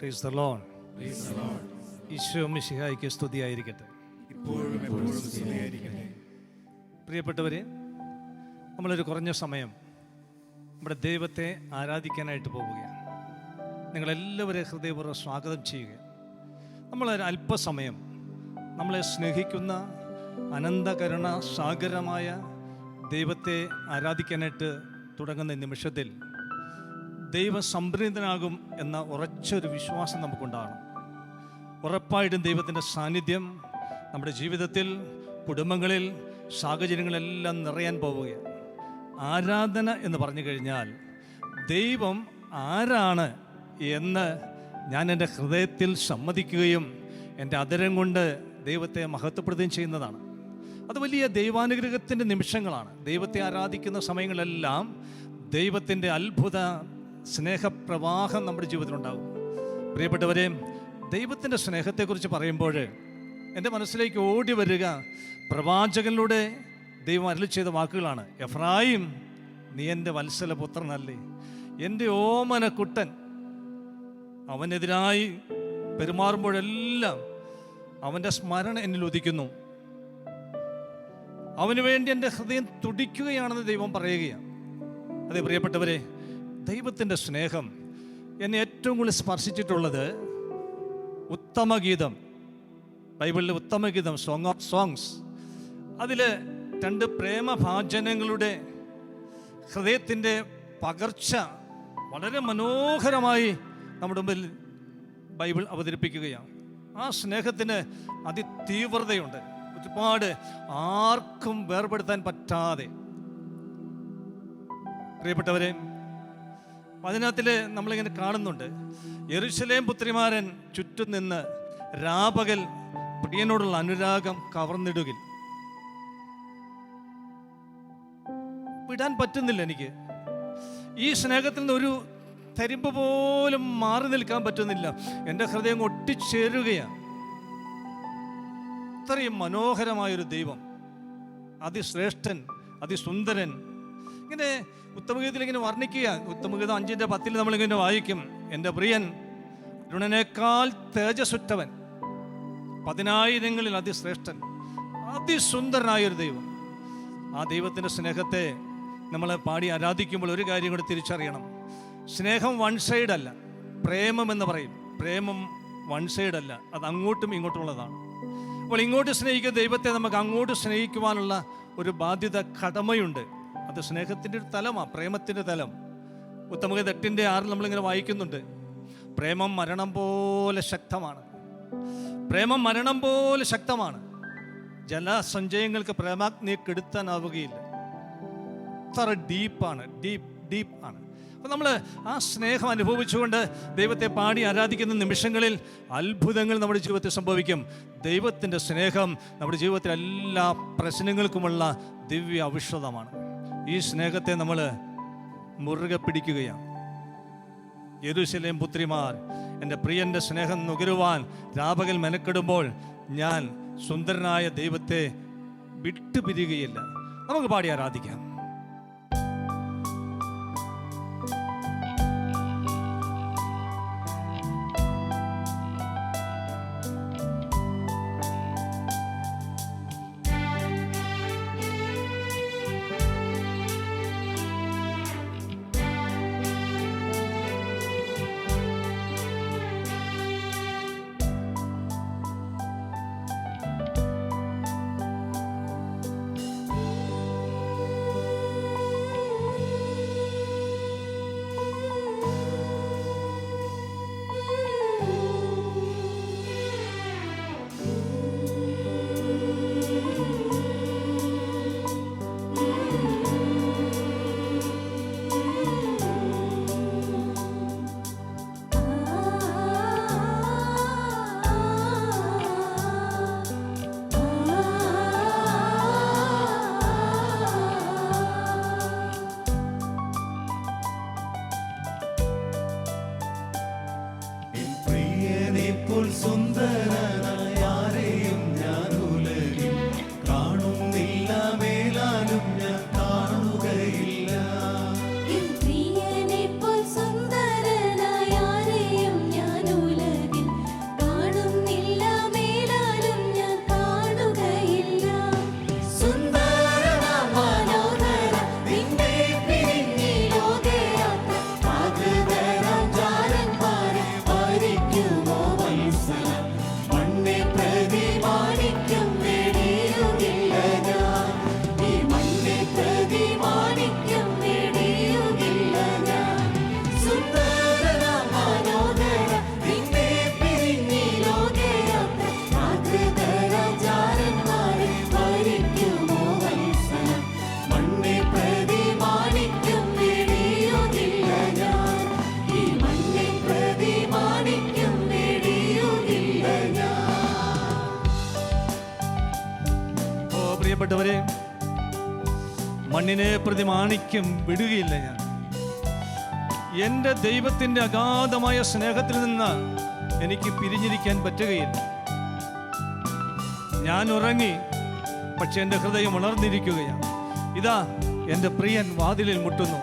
Praise the Lord. Isho മിശിഹായ്ക്ക് സ്തുതിയായിരിക്കട്ടെ. പ്രിയപ്പെട്ടവരെ, നമ്മളൊരു കുറഞ്ഞ സമയം നമ്മുടെ ദൈവത്തെ ആരാധിക്കാനായിട്ട് പോവുകയാണ്. നിങ്ങളെല്ലാവരെയും ഹൃദയപൂർവ്വം സ്വാഗതം ചെയ്യുക. നമ്മളൊരു അല്പസമയം നമ്മളെ സ്നേഹിക്കുന്ന അനന്തകരുണ സാഗരമായ ദൈവത്തെ ആരാധിക്കാനായിട്ട് തുടങ്ങുന്ന നിമിഷത്തിൽ ദൈവം സംപ്രീതനാകും എന്ന ഉറച്ചൊരു വിശ്വാസം നമുക്കുണ്ടാകണം. ഉറപ്പായിട്ടും ദൈവത്തിൻ്റെ സാന്നിധ്യം നമ്മുടെ ജീവിതത്തിൽ, കുടുംബങ്ങളിൽ, സാഹചര്യങ്ങളെല്ലാം നിറയാൻ പോവുകയാണ്. ആരാധന എന്ന് പറഞ്ഞു കഴിഞ്ഞാൽ ദൈവം ആരാണ് എന്ന് ഞാൻ എൻ്റെ ഹൃദയത്തിൽ സമ്മതിക്കുകയും എൻ്റെ അതരം കൊണ്ട് ദൈവത്തെ മഹത്വപ്പെടുത്തുകയും ചെയ്യുന്നതാണ്. അത് വലിയ ദൈവാനുഗ്രഹത്തിൻ്റെ നിമിഷങ്ങളാണ്. ദൈവത്തെ ആരാധിക്കുന്ന സമയങ്ങളെല്ലാം ദൈവത്തിൻ്റെ അത്ഭുത സ്നേഹപ്രവാഹം നമ്മുടെ ജീവിതത്തിലുണ്ടാകും. പ്രിയപ്പെട്ടവരെ, ദൈവത്തിൻ്റെ സ്നേഹത്തെക്കുറിച്ച് പറയുമ്പോൾ എൻ്റെ മനസ്സിലേക്ക് ഓടി വരിക പ്രവാചകനിലൂടെ ദൈവം അരുളി ചെയ്ത വാക്കുകളാണ്. എഫ്രായിം, നീ എൻ്റെ വത്സലപുത്രനല്ലേ, എൻ്റെ ഓമനക്കുട്ടൻ. അവനെതിരായി പെരുമാറുമ്പോഴെല്ലാം അവൻ്റെ സ്മരണ എന്നിൽ ഉദിക്കുന്നു. അവന് വേണ്ടി എൻ്റെ ഹൃദയം തുടിക്കുകയാണെന്ന് ദൈവം പറയുകയാണ്. അതെ പ്രിയപ്പെട്ടവരെ, ദൈവത്തിൻ്റെ സ്നേഹം എന്നെ ഏറ്റവും കൂടുതൽ സ്പർശിച്ചിട്ടുള്ളത് ഉത്തമഗീതം, ബൈബിളിലെ ഉത്തമഗീതം, സോങ് ഓഫ് സോങ്സ്. അതിൽ 2 പ്രേമഭാജനങ്ങളുടെ ഹൃദയത്തിൻ്റെ പകർച്ച വളരെ മനോഹരമായി നമ്മുടെ മുമ്പിൽ ബൈബിൾ അവതരിപ്പിക്കുകയാണ്. ആ സ്നേഹത്തിന് അതിതീവ്രതയുണ്ട്, ഒരുപാട് ആർക്കും വേർപെടുത്താൻ പറ്റാതെ. പ്രിയപ്പെട്ടവരെ, അതിനകത്തിൽ നമ്മളിങ്ങനെ കാണുന്നുണ്ട്, യെരൂശലേം പുത്രിമാരൻ ചുറ്റും നിന്ന് രാപകൽ പ്രിയനോടുള്ള അനുരാഗം കവർന്നിടുകിൽ. വിടാൻ പറ്റുന്നില്ല എനിക്ക്. ഈ സ്നേഹത്തിൽ നിന്ന് ഒരു തരിമ്പ് പോലും മാറി നിൽക്കാൻ പറ്റുന്നില്ല. എൻ്റെ ഹൃദയം ഒട്ടിച്ചേരുകയാണ്. അത്രയും മനോഹരമായൊരു ദൈവം, അതിശ്രേഷ്ഠൻ, അതിസുന്ദരൻ. ഇങ്ങനെ ഉത്തമഗീതത്തിൽ ഇങ്ങനെ വർണ്ണിക്കുക. ഉത്തമഗീതം 5:10 നമ്മളിങ്ങനെ വായിക്കും, എൻ്റെ പ്രിയൻ അരുണനേക്കാൾ തേജസ്സുറ്റവൻ, 10,000 അതിശ്രേഷ്ഠൻ, അതിസുന്ദരനായൊരു ദൈവം. ആ ദൈവത്തിൻ്റെ സ്നേഹത്തെ നമ്മൾ പാടി ആരാധിക്കുമ്പോൾ ഒരു കാര്യം കൂടി തിരിച്ചറിയണം. സ്നേഹം വൺ സൈഡ് അല്ല. പ്രേമം എന്ന് പറയും, പ്രേമം വൺ സൈഡ് അല്ല, അത് അങ്ങോട്ടും ഇങ്ങോട്ടുമുള്ളതാണ്. അപ്പോൾ ഇങ്ങോട്ട് സ്നേഹിക്കുന്ന ദൈവത്തെ നമുക്ക് അങ്ങോട്ട് സ്നേഹിക്കുവാനുള്ള ഒരു ബാധ്യത, കടമയുണ്ട്. അത് സ്നേഹത്തിൻ്റെ ഒരു തലമാണ്, പ്രേമത്തിൻ്റെ തലം. ഉത്തമഗീതം 8:6 നമ്മളിങ്ങനെ വായിക്കുന്നുണ്ട്, പ്രേമം മരണം പോലെ ശക്തമാണ്, പ്രേമം മരണം പോലെ ശക്തമാണ്, ജലസഞ്ചയങ്ങൾക്ക് പ്രേമാഗ്നിയെ കെടുത്താനാവുകയില്ല. അത്ര ഡീപ്പാണ്, ഡീപ്പ് ആണ്. അപ്പം നമ്മൾ ആ സ്നേഹം അനുഭവിച്ചുകൊണ്ട് ദൈവത്തെ പാടി ആരാധിക്കുന്ന നിമിഷങ്ങളിൽ അത്ഭുതങ്ങൾ നമ്മുടെ ജീവിതത്തിൽ സംഭവിക്കും. ദൈവത്തിൻ്റെ സ്നേഹം നമ്മുടെ ജീവിതത്തിലെ എല്ലാ പ്രശ്നങ്ങൾക്കുമുള്ള ദിവ്യ ഔഷധമാണ്. ഈ സ്നേഹത്തെ നമ്മൾ മുറുകെ പിടിക്കുകയാണ്. യെരൂശലേം പുത്രിമാർ എൻ്റെ പ്രിയൻ്റെ സ്നേഹം നുകരുവാൻ രാപകൽ മെനക്കെടുമ്പോൾ ഞാൻ സുന്ദരനായ ദൈവത്തെ വിട്ടുപിരിയുകയില്ല. നമുക്ക് പാടി ആരാധിക്കാം. പ്രിയപ്പെട്ടവരെ, മണ്ണിനെ പ്രതി മാണിക്യം വിടുകയില്ല ഞാൻ. എൻ്റെ ദൈവത്തിൻ്റെ അഗാധമായ സ്നേഹത്തിൽ നിന്ന് എനിക്ക് പിരിഞ്ഞിരിക്കാൻ പറ്റുകയില്ല. ഞാൻ ഉറങ്ങി, പക്ഷെ എൻ്റെ ഹൃദയം ഉണർന്നിരിക്കുകയാണ്. ഇതാ എൻ്റെ പ്രിയൻ വാതിലിൽ മുട്ടുന്നു.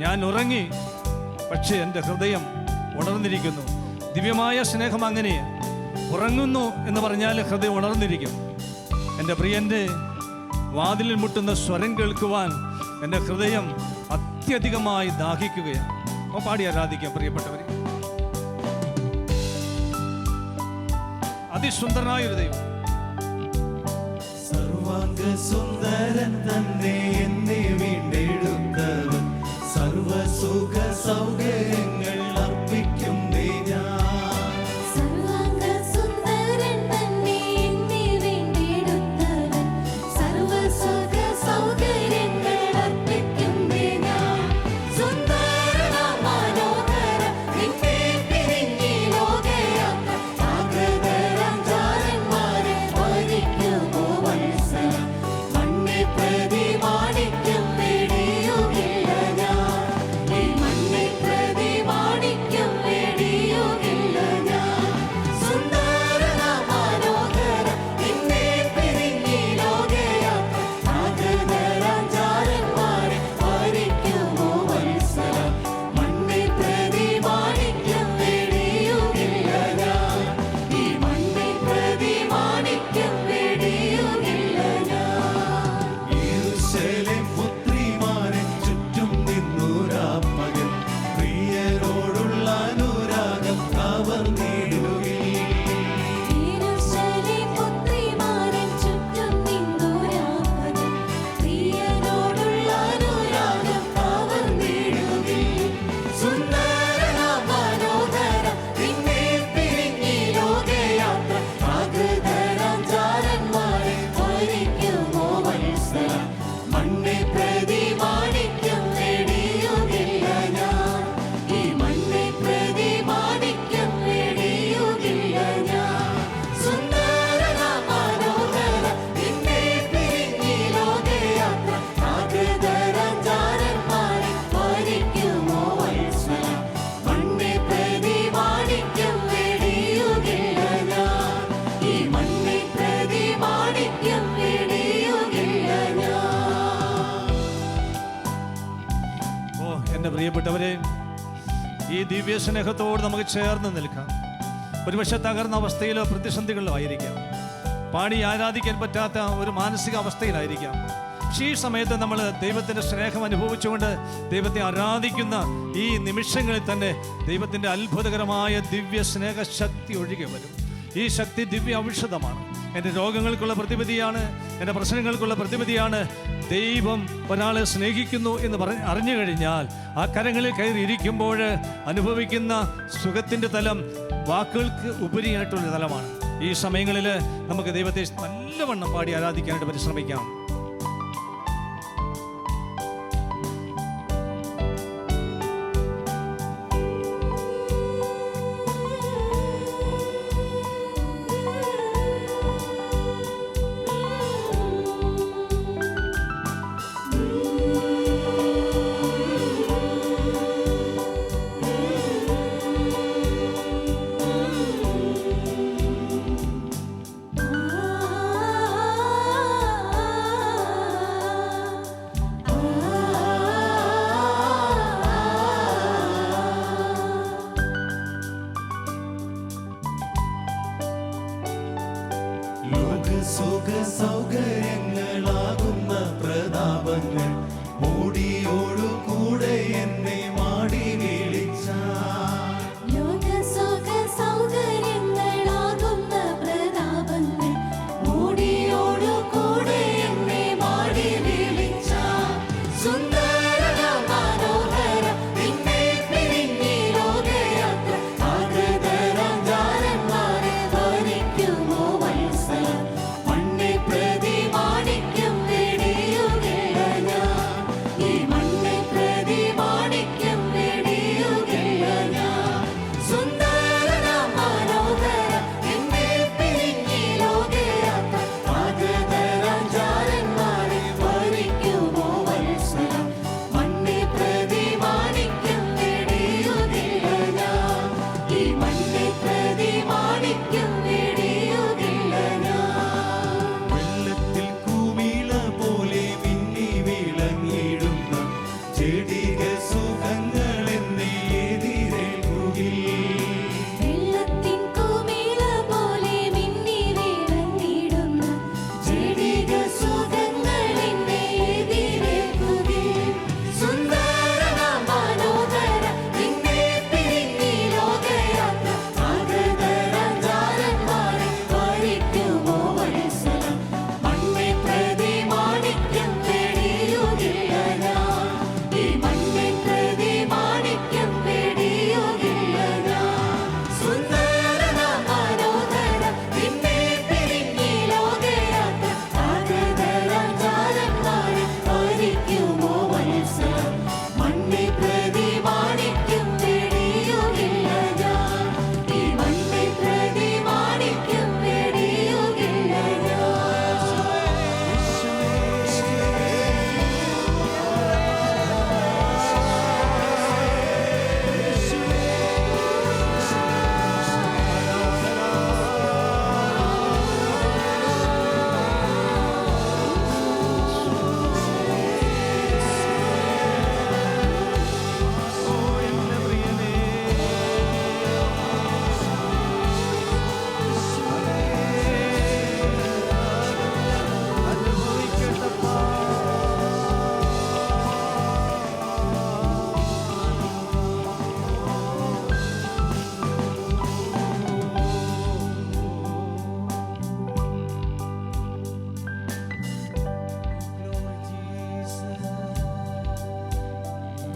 ഞാൻ ഉറങ്ങി, പക്ഷെ എൻ്റെ ഹൃദയം ഉണർന്നിരിക്കുന്നു. ദിവ്യമായ സ്നേഹം അങ്ങനെയാണ്. ഉറങ്ങുന്നു എന്ന് പറഞ്ഞാൽ ഹൃദയം ഉണർന്നിരിക്കും. എൻ്റെ പ്രിയൻ്റെ വാതിലിൽ മുട്ടുന്ന സ്വരം കേൾക്കുവാൻ എൻ്റെ ഹൃദയം അത്യധികമായി ദാഹിക്കുകയാണ്. അപ്പോൾ പാടി ആരാധിക്കാം പ്രിയപ്പെട്ടവരെ. അതിസുന്ദരനായൊരു ദൈവം, സർവാംഗ സുന്ദരൻ തന്നെ എന്നെ വീണ്ടെടുത്തവൻ, സർവസുഖ സൗകര്യങ്ങൾ അർപ്പിക്കുന്നേ ഞാൻ. പ്രിയപ്പെട്ടവരെ, ഈ ദിവ്യ സ്നേഹത്തോട് നമുക്ക് ചേർന്ന് നിൽക്കാം. ഒരുപക്ഷെ തകർന്ന അവസ്ഥയിലോ പ്രതിസന്ധികളിലോ ആയിരിക്കാം, പാടി ആരാധിക്കാൻ പറ്റാത്ത ഒരു മാനസിക അവസ്ഥയിലായിരിക്കാം. പക്ഷേ ഈ സമയത്ത് നമ്മൾ ദൈവത്തിൻ്റെ സ്നേഹം അനുഭവിച്ചുകൊണ്ട് ദൈവത്തെ ആരാധിക്കുന്ന ഈ നിമിഷങ്ങളിൽ തന്നെ ദൈവത്തിൻ്റെ അത്ഭുതകരമായ ദിവ്യ സ്നേഹശക്തി ഒഴുകി വരും. ഈ ശക്തി ദിവ്യ ഔഷധമാണ്. എൻ്റെ രോഗങ്ങൾക്കുള്ള പ്രതിവിധിയാണ്, എൻ്റെ പ്രശ്നങ്ങൾക്കുള്ള പ്രതിവിധിയാണ്. ദൈവം ഒരാളെ സ്നേഹിക്കുന്നു എന്ന് അറിഞ്ഞു കഴിഞ്ഞാൽ ആ കരങ്ങളിൽ കയറിയിരിക്കുമ്പോൾ അനുഭവിക്കുന്ന സുഖത്തിൻ്റെ തലം വാക്കുകൾക്ക് ഉപരിയായിട്ടുള്ള തലമാണ്. ഈ സമയങ്ങളിൽ നമുക്ക് ദൈവത്തെ നല്ലവണ്ണം പാടി ആരാധിക്കാനായിട്ട് പരിശ്രമിക്കാം. സുഖ സൗകര്യങ്ങളാകുന്ന പ്രതാപങ്ങൾ ഓടിയോടു കൂടെ എന്നെ മാടി വിളിച്ച മണ്ണെ പ്രതി മാണിക്യം വെടിയുകില്ല ഞാൻ.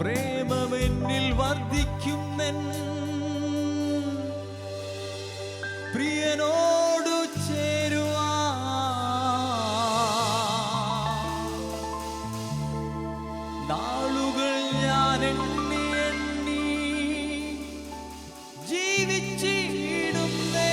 പ്രേമമെന്നിൽ വർദ്ധിക്കുന്നെൻ പ്രിയനോടു ചേരുവാൻ നാളുകൾ ഞാൻ എണ്ണി എണ്ണി ജീവിച്ചിടുന്നേ.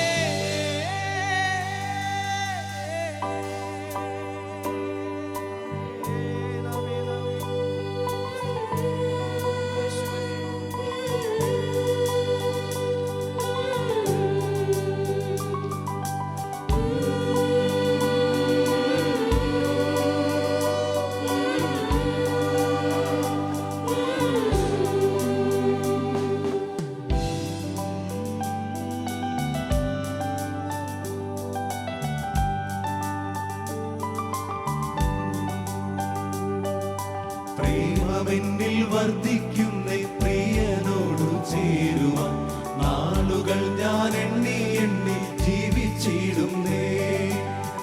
പ്രേമമെന്നിൽ വർദ്ധിക്കുന്ന പ്രിയനോടു ചേരുവാൻ നാളുകൾ ഞാൻ എണ്ണി എണ്ണി ജീവിച്ചിടുന്നേ.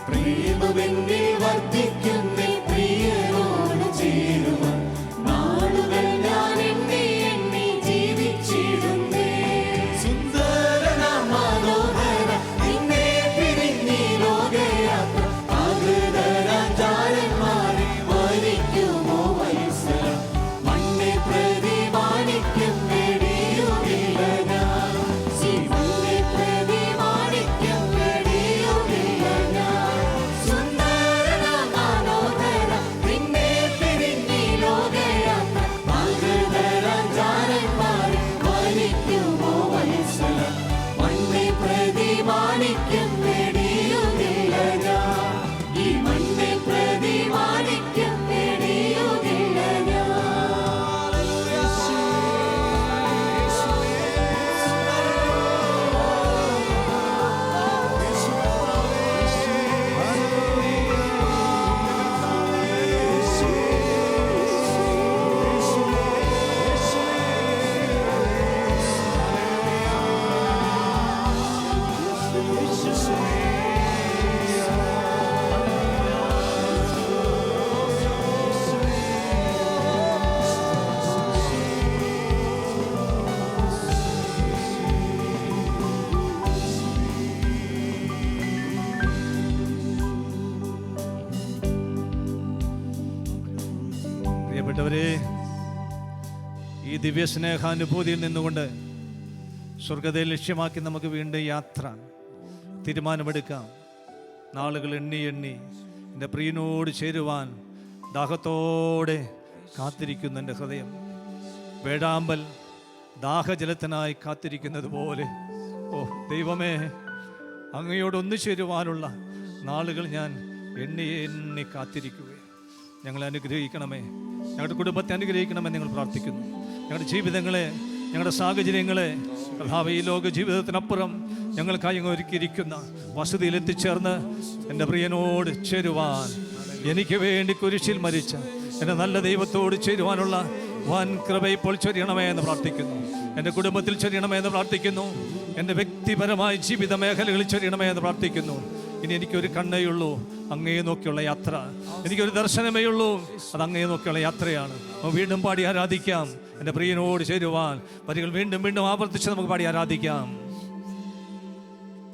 പ്രേമമെന്നിൽ വർദ്ധിക്കുന്ന പ്രിയനോടു ചേരുവാൻ നാളുകൾ ഞാൻ എണ്ണി എണ്ണി ജീവിച്ചിടുന്നേ. സുന്ദരന മനോഹര നിന്നെ പിരിഞ്ഞി ലോകയാത്ര ആകൃതരാജാരന്മാരെ വരിക്കുമോ വത്സല മണ്ണെ പ്രതി മാണിക്യം നേടിയുമില്ല ഞാൻ. മണ്ണെ പ്രതി മാണിക്യം നേടിയുമില്ല ഞാൻ. സുന്ദരന മനോഹര നിന്നെ പിരിഞ്ഞി ലോകയാത്ര ആകൃതരാജാരന്മാരെ വരിക്കുമോ വത്സല മണ്ണെ പ്രതി മാണിക്യം നേടിയുമില്ല ഞാൻ. ഈ മണ്ണെ പ്രതി മാണിക്യം നേടിയുമില്ല ഞാൻ. പ്രിയപ്പെട്ടവരെ, ഈ ദിവ്യസ്നേഹാനുഭൂതിയിൽ നിന്നുകൊണ്ട് സ്വർഗത്തെ ലക്ഷ്യമാക്കി നമുക്ക് വീണ്ടും യാത്ര തീരുമാനമെടുക്കാം. നാളുകൾ എണ്ണി എണ്ണി എൻ്റെ പ്രിയനോട് ചേരുവാൻ ദാഹത്തോടെ കാത്തിരിക്കുന്ന എൻ്റെ ഹൃദയം വേഴാമ്പൽ ദാഹജലത്തിനായി കാത്തിരിക്കുന്നത് പോലെ, ഓ ദൈവമേ, അങ്ങയോട് ഒന്നു ചേരുവാനുള്ള നാളുകൾ ഞാൻ എണ്ണി എണ്ണി കാത്തിരിക്കുകയാണ്. ഞങ്ങളെ അനുഗ്രഹിക്കണമേ, ഞങ്ങളുടെ കുടുംബത്തെ അനുഗ്രഹിക്കണമെന്ന് ഞങ്ങൾ പ്രാർത്ഥിക്കുന്നു. ഞങ്ങളുടെ ജീവിതങ്ങളെ, ഞങ്ങളുടെ സാഹചര്യങ്ങളെ കർത്താവേ, ഈ ലോക ജീവിതത്തിനപ്പുറം ഞങ്ങൾക്കായി ഒരുക്കിയിരിക്കുന്ന വസതിയിൽ എത്തിച്ചേർന്ന് എൻ്റെ പ്രിയനോട് ചേരുവാൻ, എനിക്ക് വേണ്ടി കുരിശിൽ മരിച്ച എൻ്റെ നല്ല ദൈവത്തോട് ചേരുവാനുള്ള വൻ കൃപ ഇപ്പോൾ ചൊരിയണമേ എന്ന് പ്രാർത്ഥിക്കുന്നു. എൻ്റെ കുടുംബത്തിൽ ചൊരിയണമേ എന്ന് പ്രാർത്ഥിക്കുന്നു. എൻ്റെ വ്യക്തിപരമായ ജീവിത മേഖലകളിൽ ചൊരിയണമേ എന്ന് പ്രാർത്ഥിക്കുന്നു. ഇനി എനിക്കൊരു കണ്ണേ ഉള്ളൂ, അങ്ങയെ നോക്കിയുള്ള യാത്ര. എനിക്കൊരു ദർശനമേ ഉള്ളൂ, അത് അങ്ങയെ നോക്കിയുള്ള യാത്രയാണ്. വീണ്ടും പാടി ആരാധിക്കാം. എൻ്റെ പ്രിയനോട് ചേരുവാൻ വരികൾ വീണ്ടും വീണ്ടും ആവർത്തിച്ച് നമുക്ക് പാടി ആരാധിക്കാം.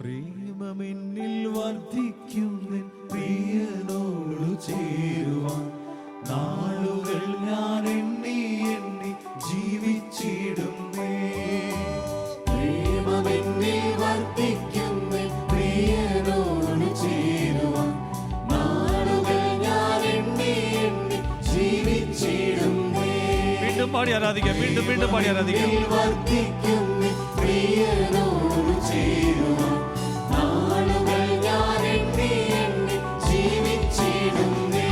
പ്രേമമെന്നിൽ വർദ്ധിക്കുന്ന പ്രിയനോടു ചേരുവാൻ നാളുകൾ ഞാൻ എണ്ണി എണ്ണി ജീവിച്ചിടുന്നേ. പ്രേമമെന്നിൽ വർദ്ധിക്കുന്ന പ്രിയനോടു ചേരുവാൻ നാളുകൾ ഞാൻ എണ്ണി എണ്ണി ജീവിച്ചിടുന്നേ. വീണ്ടും പാടി ആരാധിക്കാം, വീണ്ടും വീണ്ടും പാടി ആരാധിക്കാം. വർദ്ധിക്കുന്ന പ്രിയനോടു ചേരുവാൻ നാളുകൾ ഞാൻ എണ്ണി എണ്ണി ജീവിച്ചിടുന്നേ.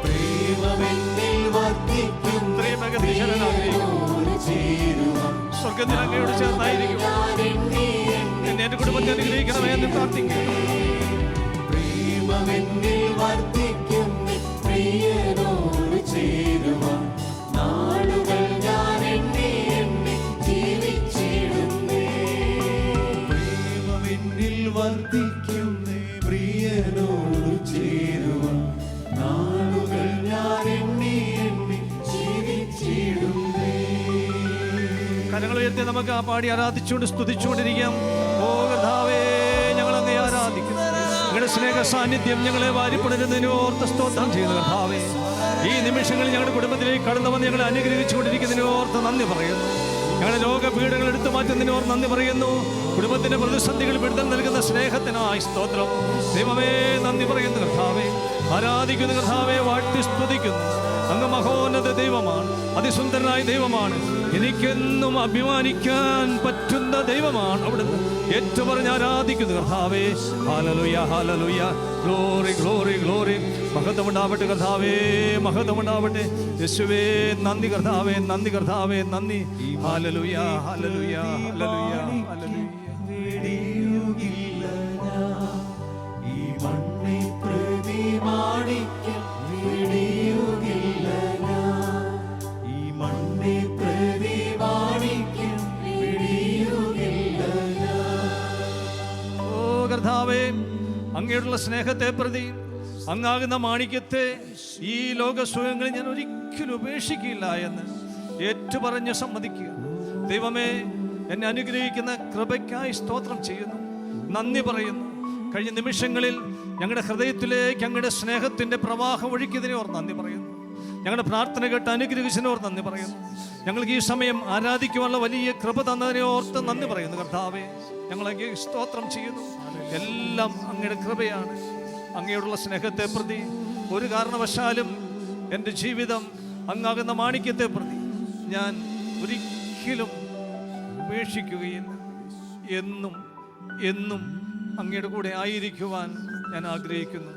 പ്രേമമെന്നിൽ വർദ്ധിക്കുന്ന പ്രിയനോടു ചേരുവാൻ സ്വർഗത്തിൽ അങ്ങയോട് ചേർന്നായിരിക്കും. എന്നെ എൻ്റെ കുടുംബത്തെ അനുഗ്രഹിക്കണമേ എന്ന് പ്രാർത്ഥിക്കുന്നു. പ്രേമമെന്നിൽ വർദ്ധിക്കുന്ന പ്രിയനോട് ചേരുവാൻ നാളുകൾ ഞാൻ എണ്ണി എണ്ണി ജീവിച്ചിടുന്നേ. പ്രേമമെന്നിൽ വർദ്ധിക്കുന്ന പ്രിയനോട് ചേരുവാൻ നാളുകൾ ഞാൻ എണ്ണി എണ്ണി ജീവിച്ചിടും. നമുക്ക് ആ പാടി ആരാധിച്ചുകൊണ്ട് സ്തുതിച്ചുകൊണ്ടിരിക്കാം. ഓ കർത്താവേ, ഞങ്ങൾ അങ്ങേ ആരാധിക്കുന്നു. ഞങ്ങളുടെ സ്നേഹ സാന്നിധ്യം ഞങ്ങളെ വാരിപ്പുണരുന്നതിന് ഓർത്ത് സ്തോത്രം ചെയ്യുന്നു കർത്താവേ. ഈ നിമിഷങ്ങളിൽ ഞങ്ങളുടെ കുടുംബത്തിലേക്ക് കടന്നു വന്ന് ഞങ്ങളെ അനുഗ്രഹിച്ചുകൊണ്ടിരിക്കുന്നതിന് ഓർത്ത് നന്ദി പറയുന്നു. ഞങ്ങളുടെ രോഗപീഠങ്ങൾ എടുത്തു മാറ്റുന്നതിന് ഓർത്ത് നന്ദി പറയുന്നു. കുടുംബത്തിന്റെ പ്രതിസന്ധികൾ വിടുതൽ നൽകുന്ന സ്നേഹത്തിനായി സ്തോത്രം. ദൈവമേ, നന്ദി പറയുന്നു കർത്താവേ. ആരാധിക്കുന്നു കർത്താവേ, വാഴ്ത്തി സ്തുതിക്കുന്നു. അങ്ങ് മഹോന്നത ദൈവമാണ്, അതിസുന്ദരനായ ദൈവമാണ്. എനിക്കെന്നും അഭിമാനിക്കാൻ പറ്റുന്ന ദൈവമാണ് അവിടുന്ന്. ഏറ്റുപറഞ്ഞ് ആരാധിക്കുന്നു കർത്താവേ. Hallelujah, hallelujah, glory, glory, glory. മഹത്വമുണ്ടാവട്ടെ കർത്താവേ, മഹത്വമുണ്ടാവട്ടെ യേശുവേ. നന്ദി കർത്താവേ, നന്ദി കർത്താവേ, നന്ദി. Hallelujah, hallelujah, hallelujah, hallelujah. ഈ മണ്ണെ പ്രതി മാണിക്യം വെടിയുകില്ല ഞാൻ. ഈ മണ്ണെ പ്രതി മാണിക്യം വെടിയുകില്ല ഞാൻ. ഓ കർത്താവേ, അങ്ങയോടുള്ള സ്നേഹത്തെ പ്രതി, അങ്ങാകുന്ന മാണിക്യത്തെ ഈ ലോകസുഖങ്ങളിൽ ഞാൻ ഒരിക്കലും ഉപേക്ഷിക്കില്ല എന്ന് ഏറ്റുപറഞ്ഞ് സമ്മതിക്കുക. ദൈവമേ, എന്നെ അനുഗ്രഹിക്കുന്ന കൃപയ്ക്കായി സ്തോത്രം ചെയ്യുന്നു, നന്ദി പറയുന്നു. കഴിഞ്ഞ നിമിഷങ്ങളിൽ ഞങ്ങളുടെ ഹൃദയത്തിലേക്ക് അങ്ങയുടെ സ്നേഹത്തിൻ്റെ പ്രവാഹം ഒഴുക്കിയതിനെ ഓർത്ത് നന്ദി പറയുന്നു. ഞങ്ങളുടെ പ്രാർത്ഥന കേട്ട് അനുഗ്രഹിച്ചതിനെ ഓർത്ത് നന്ദി പറയുന്നു. ഞങ്ങൾക്ക് ഈ സമയം ആരാധിക്കുവാനുള്ള വലിയ കൃപ തന്നതിനെ ഓർത്ത് നന്ദി പറയുന്നു കർത്താവേ. ഞങ്ങളങ്ങേ സ്തോത്രം ചെയ്യുന്നു. എല്ലാം അങ്ങയുടെ കൃപയാണ്. അങ്ങയോടുള്ള സ്നേഹത്തെ പ്രതി ഒരു കാരണവശാലും എൻ്റെ ജീവിതം അങ്ങാകുന്ന മാണിക്യത്തെ പ്രതി ഞാൻ ഒരിക്കലും ഉപേക്ഷിക്കുകയില്ല. എന്നും എന്നും അങ്ങയുടെ കൂടെ ആയിരിക്കുവാൻ ഞാൻ ആഗ്രഹിക്കുന്നു.